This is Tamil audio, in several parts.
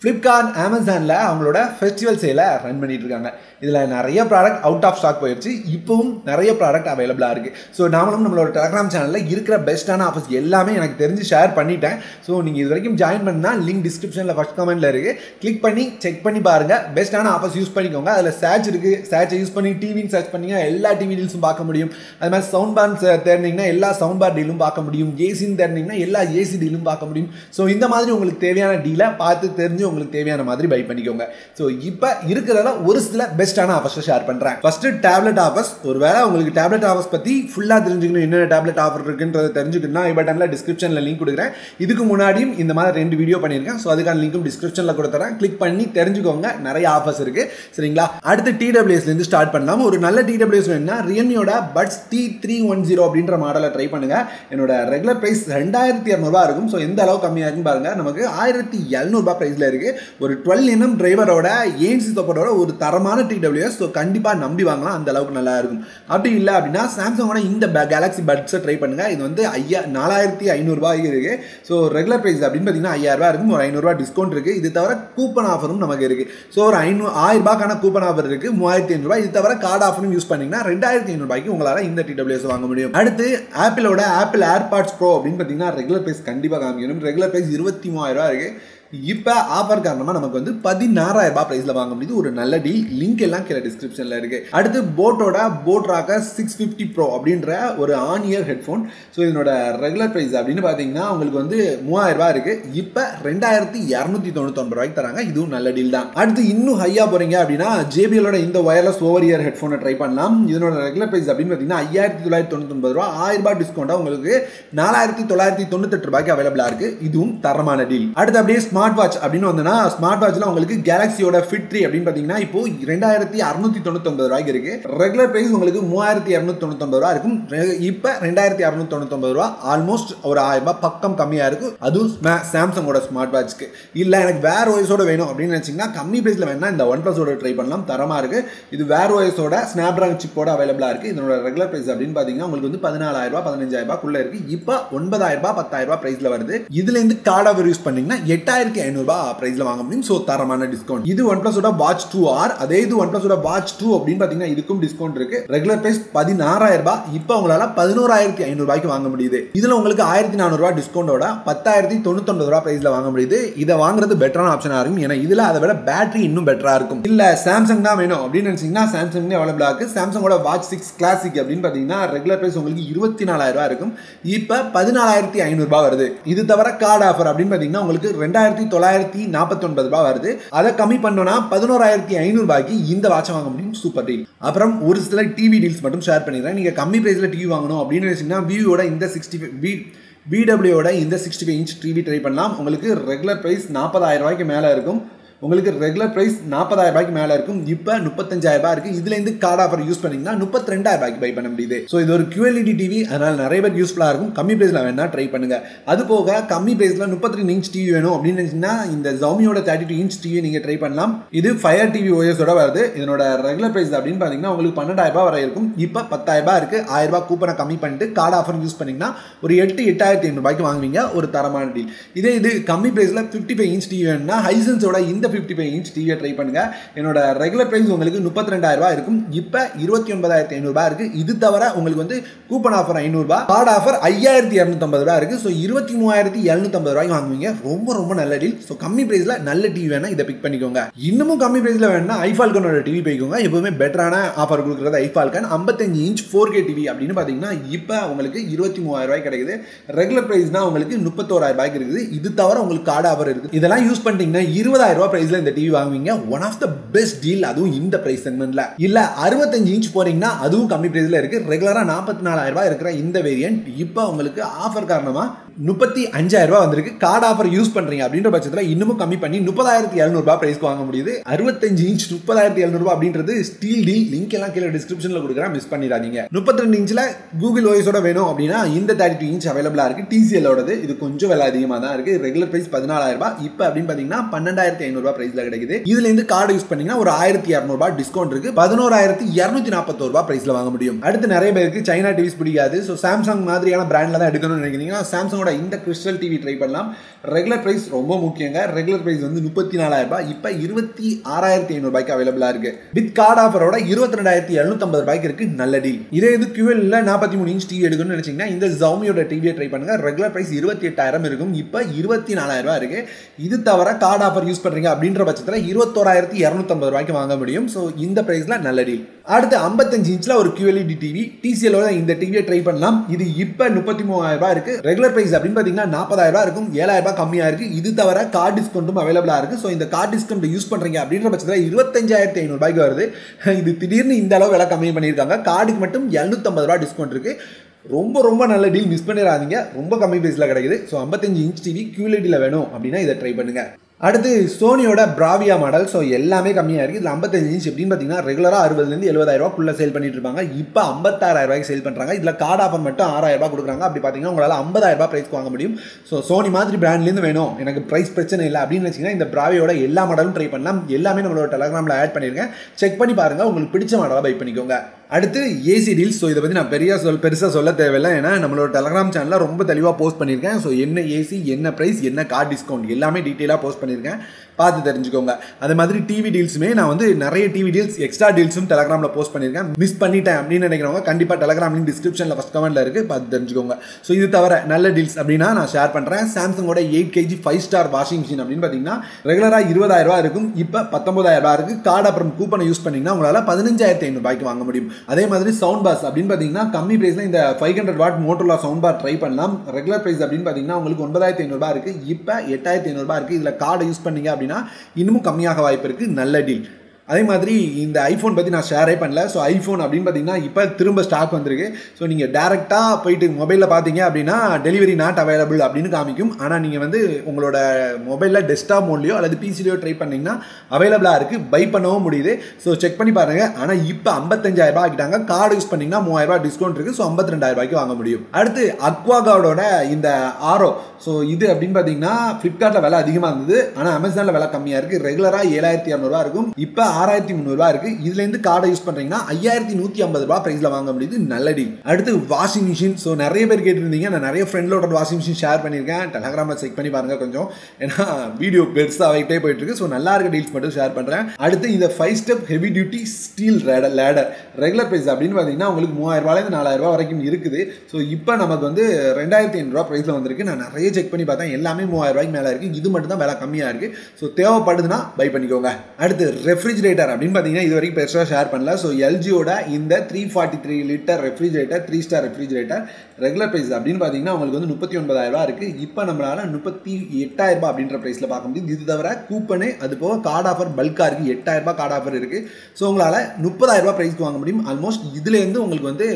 Flipkart, Amazonல அவங்களோட ஃபெஸ்டிவல் சேலை ரன் பண்ணிட்டு இருக்காங்க. இதுல நிறைய ப்ராடக்ட் அவுட் ஆஃப் ஸ்டாக் போயிடுச்சு. இப்பவும் நிறைய ப்ராடக்ட் அவைலபிளா இருக்கு. ஸோ நாமளும் நம்மளோட டெலிகிராம் சேனல்ல இருக்கிற பெஸ்ட்டான ஆஃபர்ஸ் எல்லாமே எனக்கு தெரிஞ்சு ஷேர் பண்ணிட்டேன். ஸோ நீங்க இது வரைக்கும் ஜாயின் பண்ணா லிங்க் டிஸ்கிரிப்ஷன்ல ஃபர்ஸ்ட் கமெண்ட்ல இருக்கு. கிளிக் பண்ணி செக் பண்ணி பாருங்க. பெஸ்ட்டான ஆஃபர்ஸ் யூஸ் பண்ணிக்கோங்க. அதுல சர்ச் இருக்கு. சர்ச்சை யூஸ் பண்ணி டிவின்னு சர்ச் பண்ணீங்க எல்லா டிவி டீல்ஸும் பார்க்க முடியும். அது மாதிரி சவுண்ட் பார்ஸ் தேர்ந்தீங்கன்னா எல்லா சவுண்ட் பார் டீலும் பார்க்க முடியும். ஏசின்னு தேர்ந்தீங்கன்னா எல்லா ஏசி டீலும் பார்க்க முடியும். ஸோ இந்த மாதிரி உங்களுக்கு தேவையான டீலை பார்த்து தெரிஞ்சு உங்களுக்கு தேவையான மாதிரி பை பண்ணிக்கோங்க. சோ இப்போ இருக்கிறதுல ஒரு சில பெஸ்டான ஆஃபர்ஸ் ஷேர் பண்றேன். First tablet offers. ஒருவேளை உங்களுக்கு டேப்லெட் ஆஃபர்ஸ் பத்தி ஃபுல்லா தெரிஞ்சுக்கணும், என்ன டேப்லெட் ஆஃபர் இருக்குன்றத தெரிஞ்சுக்கணும்னா ஐ பட்டன்ல டிஸ்கிரிப்ஷன்ல லிங்க் கொடுக்குறேன். இதுக்கு முன்னாடியும் இந்த மாதிரி 2 வீடியோ பண்ணியிருக்கேன். ஸோ அதுக்கான லிங்க்கும் டிஸ்கிரிப்ஷன்ல கொடுத்துறேன். கிளிக் பண்ணி தெரிஞ்சுக்கோங்க. நிறைய ஆஃபர்ஸ் இருக்கு. சரிங்களா? அடுத்து TWS இருந்து ஸ்டார்ட் பண்ணலாம். ஒரு நல்ல TWS வேணும்னா ரியல்மியோட பட்ஸ் T310 அப்படின்ற மாடலை ட்ரை பண்ணுங்க. என்னோட ரெகுலர் பிரைஸ் 2200 இருக்கும். ஸோ எந்த அளவு கம்மியா இருக்குன்னு பாருங்க. நமக்கு 1700 பிரைஸ்ல இருக்கு. ஒரு 12nm டிரைவரோட ANC சப்போர்ட்டோட ஒரு தரமான TWS. ஸோ கண்டிப்பா நம்பி வாங்கலாம். அந்த அளவுக்கு நல்லா இருக்கும். அப்படி இல்லை அப்படின்னா சாம்சங்கோட இந்த கேலக்ஸி பட்ஸை ட்ரை பண்ணுங்க. இது வந்து 4500 இருக்கு. ஸோ ரெகுலர் பிரைஸ் அப்படின்னு பார்த்தீங்கன்னா 5000 இருக்கும். ஒரு 500 டிஸ்கவுண்ட் இருக்கு. இது தவிர கூப்பன் ஆஃபரும் நமக்கு இருக்கு. ஸோ ஒரு 1000 கூப்பன் ஆஃபர் இருக்கு. 3500. இது தவிர கார்டு ஆஃபரும் யூஸ் பண்ணீங்கன்னா 2500 உங்களால இந்த TWS வாங்க முடியும். அடுத்து ஆப்பிளோட ஆப்பிள் ஏர்பாட்ஸ் ப்ரோ அப்படின்னு பார்த்தீங்கன்னா ரெகுலர் பிரைஸ் கண்டிப்பா காமிக்கணும். ரெகுலர் பிரைஸ் 23000 இருக்கு. இப்போ ஆஃபர் காரணமாக நமக்கு வந்து 16000 பிரைஸ்ல வாங்க முடியுது. ஒரு நல்ல டீல். லிங்க் எல்லாம் கீழே டிஸ்கிரிப்ஷன்ல இருக்கு. அடுத்து போட்டோட போட் ராக்கர் 650 ப்ரோ அப்படின்ற ஒரு ஆன் இயர் ஹெட்ஃபோன். ஸோ இதனோட ரெகுலர் பிரைஸ் அப்படின்னு பார்த்தீங்கன்னா உங்களுக்கு வந்து 3000 இருக்கு. இப்போ 2299 தராங்க. இதுவும் நல்ல டீல் தான். அடுத்து இன்னும் ஹையா போறீங்க அப்படின்னா JBLோட இந்த வயர்லெஸ் ஓவர் இயர் ஹெட்ஃபோனை ட்ரை பண்ணலாம். இதனோட ரெகுலர் பிரைஸ் அப்படின்னு பார்த்தீங்கன்னா 5999 1000 டிஸ்கவுண்டா உங்களுக்கு 4998 அவைலபிளா இருக்கு. இதுவும் தரமான டீல். அடுத்து அப்படியே ஸ்மார்ட் வாட்ச் அப்படின்னு வந்தனா ஸ்மார்ட் வாட்ச்ல உங்களுக்கு கேலக்ஸியோட ஃபிட் 3 அப்படின்னு பாத்தீங்கன்னா இப்போ 2699 இருக்கு. ரெகுலர் பிரைஸ் உங்களுக்கு 3299 இருக்கும். இப்போ 2699 ஆல்மோஸ்ட் ஒரு 1000 பக்கம் கம்மியா இருக்கு. அதுவும் சாம்சங்கோட ஸ்மார்ட் வாட்ச்க்கு. இல்ல எனக்கு வேற ஓஎஸோட வேணும் அப்படின்னு நினைச்சீங்கன்னா கம்மி பிரைஸ்ல வேணா இந்த OnePlus ஓட ட்ரை பண்ணலாம். தரமா இருக்கு. இது வேற ஓஎஸோட ஸ்னாப்டிராகன் சிப்போட அவைலபிளா இருக்கு. இதனோட ரெகுலர் பிரைஸ் அப்படின்னு பாத்தீங்கன்னா உங்களுக்கு வந்து 14000 15000 குள்ள இருக்கு. இப்போ 9000 10000 பிரைஸ்ல வருது. இதுல இருந்து கார்டு ஆஃபர் யூஸ் பண்ணீங்கன்னா 8500 பிரைஸ்ல வாங்க முடியும். சோ தரமான டிஸ்கவுண்ட். இது OnePlus ஓட வாட்ச் 2R. அதே இது OnePlus ஓட வாட்ச் 2 அப்படின்னு பாத்தீங்கன்னா இதுக்கும் டிஸ்கவுண்ட் இருக்கு. Regular price 16000. இப்போ உங்களால 11500 வாங்க முடியுது. இதுல உங்களுக்கு 1400 டிஸ்கவுண்டோட 10099 பிரைஸ்ல வாங்க முடியுது. இதை வாங்குறது பெட்டரான ஆப்ஷனா இருக்கும். ஏன்னா இதுல அதை விட பேட்டரி இன்னும் பெட்டரா இருக்கும். இல்ல சாம்சங் தான் வேணும் அப்படின்னு நினைச்சீங்கன்னா சாம்சங் அவைலபிளா இருக்கு. சாம்சங்கோட வாட்ச் 6 கிளாசிக் அப்படின்னு பாத்தீங்கன்னா ரெகுலர் பிரைஸ் உங்களுக்கு 24000 இருக்கும். இப்ப 14500 வருது. இது தவிர கார்டு ஆஃபர் அப்படின்னு பாத்தீங்கன்னா உங்களுக்கு 2949 வருது. அதை கம்மி பண்ணோம்னா 11500 இந்த வாட்சை வாங்க முடியும். Super deal. அப்புறம் ஒரு சில டிவி டீல்ஸ் மட்டும் ஷேர் பண்ணிடுறேன். நீங்க கம்மி பிரைஸ்ல டிவி வாங்கணும் அப்படின்னு நினைச்சீங்கன்னா விவோட இந்த 65 VWோட இந்த 65 இன்ச் டிவி ட்ரை பண்ணலாம். உங்களுக்கு ரெகுலர் பிரைஸ் 40000 மேல இருக்கும். உங்களுக்கு ரெகுலர் பிரைஸ் 40000 மேல இருக்கும். இப்போ 35000 இருக்கு. இதுல இருந்து கார்டு ஆஃபர் யூஸ் பண்ணீங்கன்னா 32000 பை பண்ண முடியுது. சோ இது ஒரு QLED டிவி. அதனால நிறைய பேர் யூஸ்ஃபுல்லா இருக்கும். கம்மி பிரைஸ்ல வேணா ட்ரை பண்ணுங்க. அது போக கம்மி பிரைஸ்ல 32 இன்ச் டிவி வேணும் அப்படின்னு நினைச்சீங்கன்னா இந்த Xiaomiயோட 32 இன்ச் டிவி நீங்க ட்ரை பண்ணலாம். இது Fire TV OS ஓட வருது. இதனோட ரெகுலர் பிரைஸ் அப்படின்னு பாத்தீங்கன்னா உங்களுக்கு 12000 வரை இருக்கும். இப்போ 10000 இருக்கு. 1000 கூப்பனை கம்மி பண்ணிட்டு கார்டு ஆஃபர் யூஸ் பண்ணீங்கன்னா ஒரு 8500 வாங்குவீங்க. ஒரு தரமான டீல். இதே இது கம்மி பிரைஸ்ல 55 இன்ச் டிவி வேணும்னா ஹைசன்ஸோட இந்த 55 இன்ச் டிவியை ட்ரை பண்ணுங்க. என்னோட ரெகுலர் பிரைஸ் உங்களுக்கு 32000 இருக்கும். இப்போ 29500 இருக்கு. இது தவிர உங்களுக்கு வந்து கூப்பன் ஆஃபர் 500, கார்டு ஆஃபர் 5250 இருக்கு. ஸோ 23750 வாங்குவீங்க. ரொம்ப ரொம்ப நல்ல டீல். ஸோ கம்மி பிரைஸ்ல நல்ல டிவி வேணா இதை பிக் பண்ணிக்கோங்க. இன்னமும் கம்மி பிரைஸ்ல வேணா iFalconோட டிவி போய்க்கோங்க. எப்பவுமே பெட்டரான ஆஃபர் கொடுக்குறது iFalcon 55 இன்ச் 4K டிவி அப்படின்னு பாத்தீங்கன்னா இப்போ உங்களுக்கு 23000 கிடைக்குது. ரெகுலர் பிரைஸ்னா உங்களுக்கு 31000 இருக்குது. இது தவிர உங்களுக்கு கார்டு ஆஃபர் இருக்கு. இதெல்லாம் யூஸ் பண்ணிட்டீங்கன்னா 20000 பிரைஸ்ல இந்த டிவி வாங்குவீங்க. One of the best deal. அதுவும் இந்த பிரைஸ் செக்மெண்ட்ல. இல்ல 65 இன்ச் போறீங்கன்னா அதுவும் கம்மி பிரைஸ்ல இருக்கு. ரெகுலரா 44000 இருக்கிற இந்த வேரியன்ட் இப்போ உங்களுக்கு ஆஃபர் காரணமா 35000 வந்திருக்கு. கார்டு ஆஃபர் யூஸ் பண்றீங்க அப்படின்ற பட்சத்துல இன்னமும் கம்மி பண்ணி 30700 பிரைஸ்க்கு வாங்க முடியுது. 65 இன்ச் 30700 அப்படின்றது ஸ்டீல் டீல். லிங்க் எல்லாம் கீழே டிஸ்கிரிப்ஷன்ல கொடுக்குறேன். மிஸ் பண்ணிடாதீங்க. 32 இன்ச்ல கூகுள் ஓஎஸோட வேணும் அப்படின்னா இந்த 32 இன்ச் அவைலபிளா இருக்கு. TCL ஓடது. இது கொஞ்சம் விலை அதிகமா தான் இருக்கு. Regular price 14000. இப்போ அப்படின்னு பாத்தீங்கன்னா 12500 ரூபாய் பிரைஸ்ல கிடைக்குது. இதுல இருந்து கார்டு யூஸ் பண்ணீங்கன்னா ஒரு 1200 ரூபாய் டிஸ்கவுண்ட் இருக்கு. 11241 ரூபாய் பிரைஸ்ல வாங்க முடியும். அடுத்து நிறைய பேருக்கு சைனா டிவிஸ் பிடிக்காது. ஸோ சாம்சங் மாதிரியான பிராண்ட்ல தான் எடுக்கணும்னு நினைக்கிறீங்கன்னா சாம்சங்கோட இந்த கிறிஸ்டல் டிவி ட்ரை பண்ணலாம். ரெகுலர் பிரைஸ் ரொம்ப முக்கியங்க. ரெகுலர் பிரைஸ் வந்து 34,000 ரூபாய், இப்போ 26,500 ரூபாய்க்கு அவைலபிளா இருக்கு. வித் கார்டு ஆஃபரோட 22,750 ரூபாய்க்கு இருக்கு. நல்ல டீல். இதே இது QL 43 இன்ச் டிவி எடுக்கணும்னு நினைச்சீங்கன்னா இந்த Xiaomiயோட டிவியை ட்ரை பண்ணுங்க. ரெகுலர் பிரைஸ் 28,000 இருக்கும், இப்போ 24,000 ரூபாய் இருக்கு. இது தவிர கார்டு ஆஃபர் யூஸ் பண்றீங்க அப்படின்ற பட்சத்தில் 21,250 ரூபாய்க்கு வாங்க முடியும். ஸோ இந்த பிரைஸ்ல நல்ல டீல். அடுத்து 55 இன்ச்ல ஒரு QLED டிவி TCL இந்த டிவியை ட்ரை பண்ணலாம். இது இப்போ 33,000 ரூபாய் இருக்கு. ரெகுலர் பிரைஸ் அப்படின்னு பாத்தீங்கன்னா 40,000 ரூபாய் இருக்கும், 7,000 ரூபாய் கம்மியா இருக்கு. இது தவிர கார்டு டிஸ்கவுண்ட்டும் அவைலபிளா இருக்கு. ஸோ இந்த கார்டு டிஸ்கவுண்ட் யூஸ் பண்றீங்க அப்படின்ற பட்சத்தில் 25,500 ரூபாய்க்கு வருது. இது திடீர்னு இந்த அளவு விலை கம்மி பண்ணியிருக்காங்க. கார்டுக்கு மட்டும் 750 ரூபாய் டிஸ்கவுண்ட் இருக்கு. ரொம்ப ரொம்ப நல்ல டீல், மிஸ் பண்ணிடாதீங்க. ரொம்ப கம்மி பிரைஸ்ல கிடைக்குது. ஸோ 55 இன்ச் டிவி QLEDல வேணும் அப்படின்னா இதை ட்ரை பண்ணுங்க. அடுத்து சோனியோட பிராவியா மாடல். ஸோ எல்லாமே கம்மியாக இருக்குது. இதில் 55 இன்ச் எப்படின்னு பார்த்தீங்கன்னா ரெகுலராக 60,000 70,000 ரூபாய்க்குள்ள சேல் பண்ணிட்டு இருப்பாங்க. இப்போ 56,000 ரூபாய்க்கு சேல் பண்ணுறாங்க. இதில் கார்டு ஆஃபர் மட்டும் 6,000 ரூபாய் கொடுக்குறாங்க. அப்படி பார்த்தீங்கன்னா உங்களால் 50,000 ரூபாய் ப்ரைஸ்க்கு வாங்க முடியும். ஸோ சோனி மாதிரி பிராண்ட்லேருந்து வேணும், எனக்கு ப்ரைஸ் பிரச்சனை இல்லை அப்படின்னு வச்சிங்கன்னா இந்த பிராவியோட எல்லா மாடலும் ட்ரை பண்ணலாம். எல்லாமே நம்மளோட டெலகிராமில் ஆட் பண்ணியிருக்கேன், செக் பண்ணி பாருங்கள். உங்களுக்கு பிடிச்ச மாடலாக பை பண்ணிக்கோங்க. அடுத்து ஏசி டீல்ஸ். ஸோ இதை பற்றி நான் பெருசாக சொல்ல தேவையில்லை, ஏன்னா நம்மளோட டெலகிராம் சேனலில் ரொம்ப தெளிவாக போஸ்ட் பண்ணியிருக்கேன். ஸோ என்ன ஏசி, என்ன ப்ரைஸ், என்ன கார்டு டிஸ்கவுண்ட் எல்லாமே டீட்டெயிலாக போஸ்ட் பண்ணியிருக்கேன், பார்த்து தெரிஞ்சுக்கோங்க. அதே மாதிரி டிவி டீல்ஸுமே நான் வந்து நிறைய டிவி டீல்ஸ் எக்ஸ்ட்ரா டீல்ஸும் டெலகிராமில் போஸ்ட் பண்ணியிருக்கேன். மிஸ் பண்ணிட்டேன் அப்படின்னு நினைக்கிறவங்க கண்டிப்பாக டெலகிராம் லிங்க் டிஸ்கிரிப்ஷனில் ஃபஸ்ட் கமெண்ட்டில் இருக்குது, பார்த்து தெரிஞ்சுக்கோங்க. ஸோ இது தவிர நல்ல டீல்ஸ் அப்படின்னா நான் ஷேர் பண்ணுறேன். சாம்சங்கோட 8 kg 5 ஸ்டார் வாஷிங் மிஷின் அப்படின்னு பார்த்தீங்கன்னா ரெகுலராக 20,000 ரூபாய் இருக்கும், இப்போ 19,000 ரூபாய் இருக்குது. கார்டு அப்புறம் கூப்பனை யூஸ் பண்ணிங்கன்னா உங்களால் 15,500 ரூபாய்க்கு வாங்க முடியும். அதே மாதிரி சவுண்ட் பாஸ் அப்படின்னு பார்த்தீங்கன்னா கம்மி பிரைஸில் இந்த 500 watt Motorola sound bar try பண்ணலாம். ரெகுலர் பிரைஸ் அப்படின்னு பார்த்தீங்கன்னா உங்களுக்கு 9,500 ரூபாய் இருக்குது, இப்போ 8,500 ரூபாய் இருக்குது. இதில் கார்டு யூஸ் பண்ணீங்க அப்படின்னா இன்னமும் கம்மியாக வாய்ப்பு இருக்குது. நல்ல டீல். அதே மாதிரி இந்த ஐஃபோன் பற்றி நான் ஷேரே பண்ணல. ஸோ ஐஃபோன் அப்படின்னு பார்த்தீங்கன்னா இப்போ திரும்ப ஸ்டாக் வந்திருக்கு. ஸோ நீங்கள் டேரெக்டாக போயிட்டு மொபைலில் பார்த்தீங்க அப்படின்னா டெலிவரி நாட் அவைலபிள் அப்படின்னு காமிக்கும். ஆனால் நீங்கள் வந்து உங்களோட மொபைலில் டெஸ்க்டாப் மோட்லையோ அல்லது பிசிலையோ ட்ரை பண்ணிங்கன்னா அவைலபிளாக இருக்குது, பை பண்ணவும் முடியுது. ஸோ செக் பண்ணி பாருங்கள். ஆனால் இப்போ 55,000 ரூபாய் ஆகிட்டாங்க. கார்டு யூஸ் பண்ணிங்கன்னா 3,000 ரூபாய் டிஸ்கவுண்ட் இருக்குது. ஸோ 52,000 ரூபாய்க்கு வாங்க முடியும். அடுத்து அக்வாகார்டோட இந்த ஆரோ. ஸோ இது அப்படின்னு பார்த்தீங்கன்னா ஃப்ளிப்கார்ட்டில் விலை அதிகமாக இருந்தது, ஆனால் அமேசானில் விலை கம்மியாக இருக்குது. ரெகுலராக 7,200 ரூபா இருக்கும், இப்போ 6,300 ரூபா இருக்கு. இதுலேருந்து கார்டை யூஸ் பண்ணுறீங்கன்னா 5,150 ரூபா பிரைஸில் வாங்க முடியுது. நல்ல டீல். அடுத்து வாஷிங் மிஷின். ஸோ நிறைய பேர் கேட்டிருந்தீங்க, நான் நிறைய ஃப்ரெண்டோட வாஷிங் மிஷின் ஷேர் பண்ணியிருக்கேன். டெலகிராமில் செக் பண்ணி பாருங்க கொஞ்சம், ஏன்னா வீடியோ பெருசாகிட்டே போயிட்டு இருக்கு. ஸோ நல்லா இருக்க டீல்ஸ் மட்டும் ஷேர் பண்ணுறேன். அடுத்து இந்த 5 step heavy duty steel ladder regular price அப்படின்னு பார்த்தீங்கன்னா உங்களுக்கு 3,000 ரூபாயிலிருந்து 4,000 ரூபா வரைக்கும் இருக்குது. ஸோ இப்போ நமக்கு வந்து 2,500 ரூபா பிரைஸில் வந்திருக்கு. நான் நிறைய செக் பண்ணி பார்த்தேன், எல்லாமே 3,000 ரூபாய்க்கு மேலே இருக்குது. இது மட்டும் தான் விலை கம்மியாக இருக்குது. ஸோ தேவைப்படுதுன்னா பை பண்ணிக்கோங்க. அடுத்து ரெஃப்ரிஜிரேட்டர் அப்படின்னு பார்த்தீங்கன்னா இது வரைக்கும் பெருசாக ஷேர் பண்ணல. ஸோ எல்ஜியோட இந்த 343 litre refrigerator 3 star refrigerator regular price அப்படின்னு பார்த்தீங்கன்னா உங்களுக்கு வந்து 39,000 ரூபா இருக்குது. இப்போ நம்மளால 38,000 ரூபாய் அப்படின்ற பிரைஸில் பார்க்க முடியுது. இது தவிர கூப்பனு அது போக கார்டு ஆஃபர் பல்காக இருக்குது, 8,000 ரூபாய் கார்டு ஆஃபர் இருக்குது. ஸோ உங்களால் 30,000 ரூபாய் பிரைஸ்க்கு வாங்க முடியும். ஆல்மோஸ்ட் இதுலேருந்து உங்களுக்கு வந்து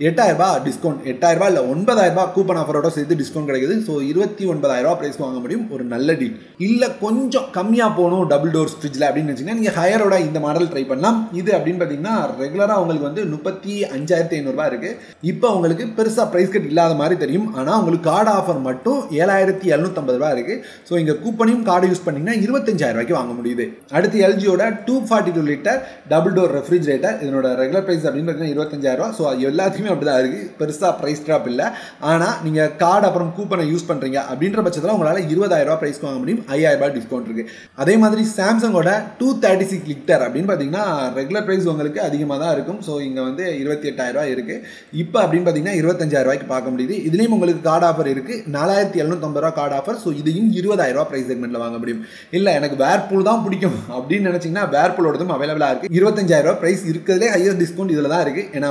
8,000 ரூபாய் டிஸ்கவுண்ட், 8,000 ரூபாய் இல்லை 9,000 ரூபாய் கூப்பன் ஆஃபரோட சேர்த்து டிஸ்கவுண்ட் கிடைக்குது. ஸோ 29,000 ரூபாய் பிரைஸ்க்கு வாங்க முடியும். ஒரு நல்ல டீல். இல்லை கொஞ்சம் கம்மியாக போகணும் டபுள் டோர்ஸ் ஃப்ரிட்ஜில் அப்படின்னு வச்சிங்கன்னா நீங்கள் ஹையரோட இந்த மாடல் ட்ரை பண்ணலாம். இது அப்படின்னு பார்த்தீங்கன்னா ரெகுலராக உங்களுக்கு வந்து 35,500 ரூபாய் இருக்குது. இப்போ உங்களுக்கு பெருசாக ப்ரைஸ் கட் இல்லாத மாதிரி தெரியும், ஆனால் உங்களுக்கு கார்டு ஆஃபர் மட்டும் 7,750 ரூபாய் இருக்குது. ஸோ இங்கே கூப்பனையும் கார்டு யூஸ் பண்ணிங்கன்னா 25,000 ரூபாய்க்கு வாங்க முடியுது. அடுத்து எல்ஜியோட 242 லிட்டர் டபுள் டோர் ரெஃப்ரிஜிரேட்டர். இதனோட ரெகுலர் ப்ரைஸ் அப்படின்னு பார்த்தீங்கன்னா 25,000 ரூபா. ஸோ எல்லாத்துக்குமே அப்படி தான் இருக்குது, பெருசாக ப்ரைஸ் ட்ராப் இல்லை. ஆனால் நீங்கள் கார்டு அப்புறம் கூப்பனை யூஸ் பண்ணுறீங்க அப்படின்ற பட்சத்தில் உங்களால் 20,000 ரூபாய் ப்ரைஸ்க்கு வாங்க முடியும். 5,000 ரூபாய் டிஸ்கவுண்ட் இருக்குது. அதே மாதிரி சாம்சங்கோட 236 லிட்டர் அப்படின்னு பார்த்தீங்கன்னா ரெகுலர் ப்ரைஸ் உங்களுக்கு அதிகமாக தான் இருக்கும். ஸோ இங்கே வந்து 28,000 ரூபாய் இருக்குது. இப்போ அப்படின்னு பார்த்தீங்கன்னா 25,000 ரூபாய்க்கு பார்க்க முடியுது. இதுலேயும் உங்களுக்கு கார்டு ஆஃபர் இருக்குது, 4,750 ரூபா கார்டு ஆஃபர். ஸோ இதையும் 20,000 ரூபாய் ப்ரைஸ் செக்மெண்ட்டில் வாங்க முடியும். இல்லை எனக்கு வேர்பூல் தான் பிடிக்கும் அப்படின்னு நினச்சிங்கன்னா வேர்பூலோடதும் அவைலபிளாக இருக்குது. 25,000 ரூபாய் ப்ரைஸ் இருக்கிறதுலே ஹையஸ்ட் டிஸ்கவுண்ட் இதில் தான் இருக்குது. ஏன்னா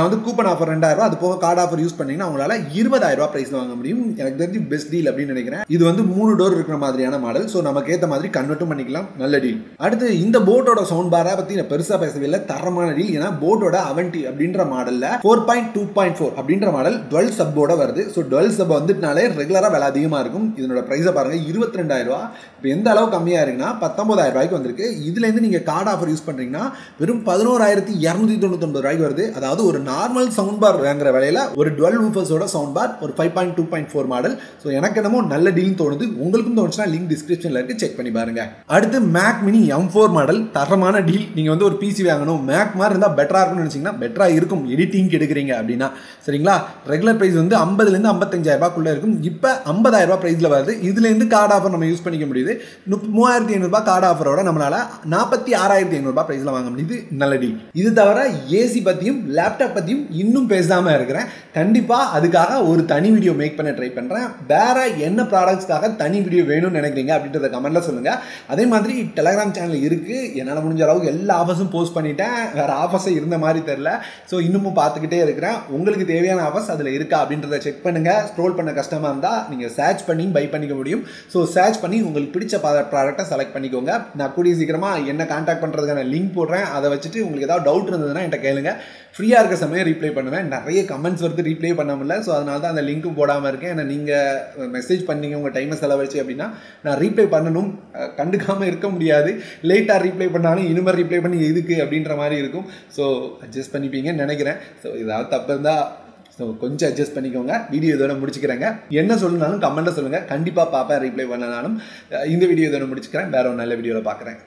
வந்து கூப்பன் ஆஃபர் 2,000 ரூபா, அது போக கார்டு ஆஃபர் யூஸ் பண்ணிங்கன்னா உங்களால் 20,000 ரூபாய் ப்ரைஸில் வாங்க முடியும். எனக்கு தெரிஞ்சு பெஸ்ட் டீல் அப்படின்னு நினைக்கிறேன். இது வந்து 3 டோர் இருக்கிற மாதிரியான மாடல். ஸோ நமக்கு ஏற்ற மாதிரி கன்வெர்ட்டும் பண்ணிக்கலாம். நல்ல டீல். அடுத்து இந்த போர்டு போட்டோட சவுண்ட் பாரை பற்றி நான் பெருசாக பேசவே இல்லை, தரமான டீல். ஏன்னா போட்டோட அவன்டி அப்படின்ற மாடலில் 4.2.4 அப்படின்ற மாடல் டுவெல் சப்போட வருது. ஸோ டுவெல் சப் வந்துட்டுனாலே ரெகுலராக விலை அதிகமாக இருக்கும். இதனோட ப்ரைஸை பாருங்கள், 22,000 ரூபா. இப்போ எந்த அளவு கம்மியாக இருக்குன்னா 19,000 ரூபாய்க்கு வந்திருக்கு. இதுலேருந்து நீங்கள் கார்டு ஆஃபர் யூஸ் பண்ணுறீங்கன்னா வெறும் 11,299 ரூபாய்க்கு வருது. அதாவது ஒரு நார்மல் சவுண்ட் பார் வாங்குற விலையில் ஒரு டுவெல் ஊஃபர்ஸோட சவுண்ட் பார் ஒரு 5.2.4 மாடல். ஸோ எனக்கு என்னமோ நல்ல டீல் தோணுது. உங்களுக்கும் தோணுச்சுன்னா லிங்க் டிஸ்கிரிப்ஷனில் இருக்குது, செக் பண்ணி பாருங்க. அடுத்து மேக் மினி M4 மாடல், தரமான டீல். நீங்கள் வந்து ஒரு பிசி வாங்கணும், மேக் மாதிரி இருந்தால் பெட்டராக இருக்கும்னு நினச்சிங்கன்னா பெட்டராக இருக்கும். எடிட்டிங் எடுக்கிறீங்க அப்படின்னா சரிங்களா. ரெகுலர் ப்ரைஸ் வந்து 50,000 55,000 ரூபாய்க்குள்ளே இருக்கும். இப்போ 50,000 ரூபாய் ப்ரைஸில் வருது. இதுலேருந்து கார்டு ஆஃபர் நம்ம யூஸ் பண்ணிக்க முடியுது. 3,500 ரூபாய் கார்டு ஆஃபரோட நம்மளால் 46,500 ரூபாய் ப்ரைஸில் வாங்க முடியுது. நல்ல டீல். இது தவிர ஏசி பற்றியும் லேப்டாப் பற்றியும் இன்னும் பேசாமல் இருக்கிறேன். கண்டிப்பாக அதுக்காக ஒரு தனி வீடியோ மேக் பண்ண ட்ரை பண்ணுறேன். வேற என்ன ப்ராடக்ட்ஸ்க்காக தனி வீடியோ வேணும்னு நினைக்கிறீங்க அப்படின்றத கமெண்ட்ல சொல்லுங்க. அதே மாதிரி டெலகிராம் சேனல் இருக்கு, என்னால் முடிஞ்ச அளவுக்கு எல்லா ஆஃபர்ஸும் போஸ்ட் பண்ணிட்டேன். வேற ஆஃபர்ஸே இருந்த மாதிரி தெரியல. ஸோ இன்னமும் பார்த்துக்கிட்டே இருக்கிறேன். உங்களுக்கு தேவையான ஆஃபர்ஸ் அதில் இருக்கா அப்படின்றத செக் பண்ணுங்க. ஸ்க்ரோல் பண்ண கஷ்டமாக இருந்தால் நீங்கள் சர்ச் பண்ணி பை பண்ணிக்க முடியும். ஸோ சர்ச் பண்ணி உங்களுக்கு பிடிச்ச ப்ராடக்ட்டை செலக்ட் பண்ணிக்கோங்க. நான் கூடிய சீக்கிரமாக என்ன கான்டாக்ட் பண்ணுறதுக்கான லிங்க் போடுறேன். அதை வச்சுட்டு உங்களுக்கு ஏதாவது டவுட் இருந்ததுன்னா என்கிட்ட கேளுங்க. ஃப்ரீயாக இருக்க சமயம் ரீப்ளை பண்ணுவேன். நிறைய கமெண்ட்ஸ் வருது, ரீப்ளை பண்ண முடியல. ஸோ அதனால தான் அந்த லிங்க்கும் போடாமல் இருக்கேன். ஏன்னா நீங்கள் மெசேஜ் பண்ணீங்க உங்கள் டைமை செலவழிச்சு அப்படின்னா நான் ரீப்ளை பண்ணணும், கண்டுக்காமல் இருக்க முடியாது. லேட்டாக ரீப்ளை பண்ணாலும் இனிமேல் ரீப்ளை பண்ணி எதுக்கு அப்படின்ற மாதிரி இருக்கும். ஸோ அட்ஜஸ்ட் பண்ணிப்பீங்கன்னு நினைக்கிறேன். ஸோ ஏதாவது தப்பு இருந்தால் ஸோ கொஞ்சம் அட்ஜஸ்ட் பண்ணிக்கோங்க. வீடியோ இதோட முடிச்சுக்கிறேங்க. என்ன சொல்லணும்னாலும் கமெண்ட்டில் சொல்லுங்கள், கண்டிப்பாக பார்ப்பேன். ரீப்ளை பண்ணனாலும் இந்த வீடியோ இதோட முடிச்சுக்கிறேன். வேற ஒரு நல்ல வீடியோவில் பார்க்குறேன்.